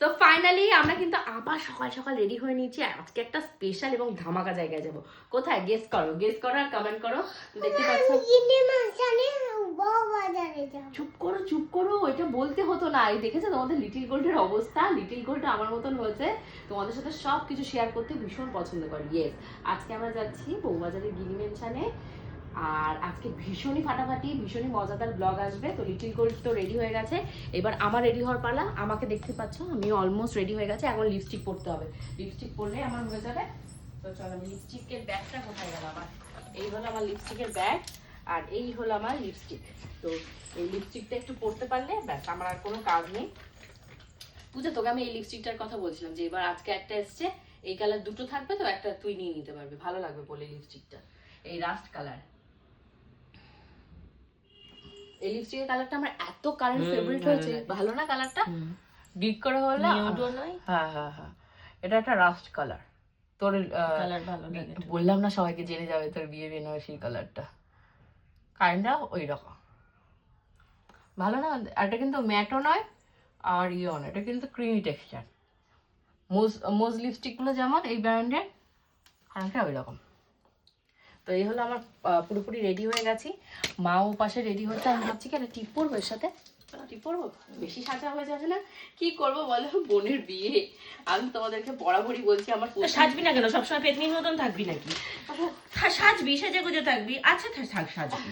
তো ফাইনালি আমরা কিন্তু আবার সকাল সকাল রেডি হয়ে নিয়েছি। আজকে একটা স্পেশাল এবং ধামাকা জায়গায় যাব। কোথায় গেস করো, গেস করো আর কমেন্ট করো। দেখতে পাচ্ছ, চুপ করো চুপ করো, এটা বলতে হতো না। এই দেখেছো তোমাদের লিটিল গোল্ডের অবস্থা? লিটিল গোল্ড আমার মতন হয়েছে, তোমাদের সাথে সব কিছু শেয়ার করতে ভীষণ পছন্দ করে। ইয়েস, আজকে আমরা যাচ্ছি বউবাজারের গিনি মেনশনে। আর আজকে ভীষণই ফাটাফাটি, ভীষণই মজাদার ব্লগ আসবে। তো লিটিল গোল্ড তো রেডি হয়ে গেছে, এবার আমার রেডি হওয়ার পালা। আমাকে দেখতে পাচ্ছ আমি অলমোস্ট রেডি হয়ে গেছে, এখন লিপস্টিক পরতে হবে। লিপস্টিক পরলে আমার হয়ে যাবে। তো চলো, আমি লিপস্টিকের ব্যাগটা কোথায় গেল আমার? এই হলো আমার লিপস্টিকের ব্যাগ, আর এই হলো আমার লিপস্টিক। তো এই লিপস্টিকটা একটু পরতে পারলে ব্যাস, আমার আর কোনো কাজ নেই। পূজা, তোকে আমি এই লিপস্টিকটার কথা বলছিলাম যে এবার আজকে একটা এসছে, এই কালার দুটো থাকবে, তো একটা তুই নিয়ে নিতে পারবি, ভালো লাগবে বলে লিপস্টিকটা। এই রাস্ট কালার, এই লিপস্টিকের কালারটা আমার এত কারেন্ট ফেভারিট হয়েছে। ভালো না কালারটা? ডিপ করে হলো নিউডো নয়? হ্যাঁ হ্যাঁ হ্যাঁ, এটা একটা রাস্ট কালার। তোর কালার ভালো লাগে, বললাম না সবাইকে জেনে যাবে তোর বিয়ে বেনারসি কালারটা। কাইন্ডটা ওই রকম ভালো না? আর এটা কিন্তু ম্যাটও নয় আর ইয়েও নয়, এটা কিন্তু ক্রিমি টেক্সচার। মোজ লিপস্টিকগুলো যেমন এই ব্র্যান্ডের, খানিকটা ওই রকম। তো এই হলো আমার পুরোপুরি রেডি হয়ে গেছি। মাও পাশে রেডি হচ্ছে। আমি ভাবছি কি একটা টিপ পরবো এর সাথে, টিপ পরবো, বেশি সাজা হয়ে যাবে না? কি করবো বলো, বোনের বিয়ে। আমি তোমাদেরকে বরাবরই বলছি আমার সাজবি না কেন? সবসময় পেতনির মতন থাকবি নাকি? সাজবি, সেজে গুজে থাকবি। আচ্ছা থাক, সাজবি।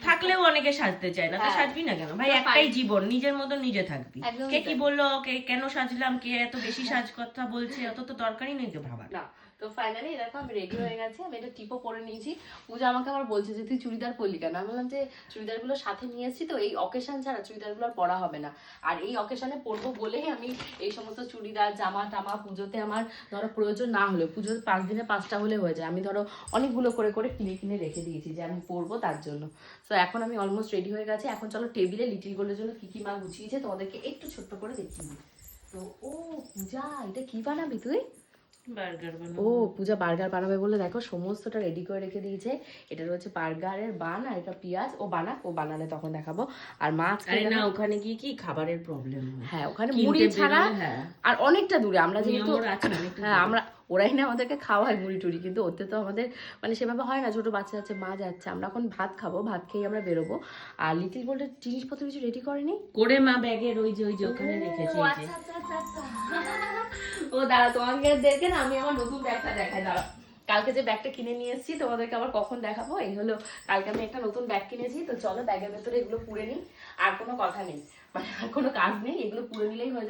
থাকলেও অনেকে সাজতে চায় না, তো সাজবি না কেন ভাই? একটাই জীবন, নিজের মতন নিজে থাকবি। কে কি বললো, কে কেন সাজলাম, কে এত বেশি সাজ কথা বলছে, অত তো দরকারই নেই তো ভাবা না। তো ফাইনালি দেখো আমি রেডি হয়ে গেছি, আমি এটা টিপও পরে নিয়েছি। পূজা আমাকে আবার বলছে যে তুই চুড়িদার পরলি কেন? আমি বললাম যে চুড়িদারগুলো সাথে নিয়েছি, তো এই অকেশন ছাড়া চুড়িদারগুলো আর পরা হবে না, আর এই অকেশনে পরবো বলেই আমি এই সমস্ত চুড়িদার জামা টামা পুজোতে আমার ধরো প্রয়োজন না হলেও, পুজোর 5 দিনে 5টা হলে হয়ে যায়, আমি ধরো অনেকগুলো করে করে কিনে কিনে রেখে দিয়েছি যে আমি পরবো তার জন্য। তো এখন আমি অলমোস্ট রেডি হয়ে গেছি। এখন চলো টেবিলে লিটিল গোল্ডের জন্য কি কি মা গুছিয়েছে তোমাদেরকে একটু ছোট্ট করে দেখিয়ে দিই। তো ও পূজা, এটা কি বানাবি তুই? বার্গার বানাবো। ও পূজা বার্গার বানাবে বলে দেখো সমস্তটা রেডি করে রেখে দিয়েছে। এটা রয়েছে বার্গারের বান, আর এটা পেঁয়াজ। ও বানাক, ও বানালে তখন দেখাবো। আর মাছ না, ওখানে গিয়ে কি খাবারের প্রবলেম? হ্যাঁ, ওখানে মুড়ি ছাড়া আর অনেকটা দূরে আমরা যেহেতু, হ্যাঁ আমরা ওরাই না আমাদেরকে খাওয়ায় মুড়ি টুড়ি, কিন্তু ওতে তো আমাদের মানে সেভাবে হয় না। ছোট বাচ্চা আছে, মা যাচ্ছে, আমরা এখন ভাত খাবো, ভাত খেয়ে আমরা বেরোবো। আর লিটিল গোল্ডের জিনিসপত্র কিছু রেডি করেনি করে মা ব্যাগের ওই যে ওখানে রেখেছে। ও দাঁড়া, তোমাদেরকে না আমি আমার নতুন ব্যাগটা দেখাই, দাঁড়া। কালকে যে ব্যাগটা কিনে নিয়ে এসেছি তোমাদেরকে আবার কখন দেখাবো। এই হলো, কালকে আমি একটা নতুন ব্যাগ কিনেছি। তো চলো ব্যাগের ভেতরে এগুলো পুরে নিই। আর কোনো কথা নেই, মানে আর কোনো কাজ নেই, এগুলো পুরে নিলেই হয়ে যাবে।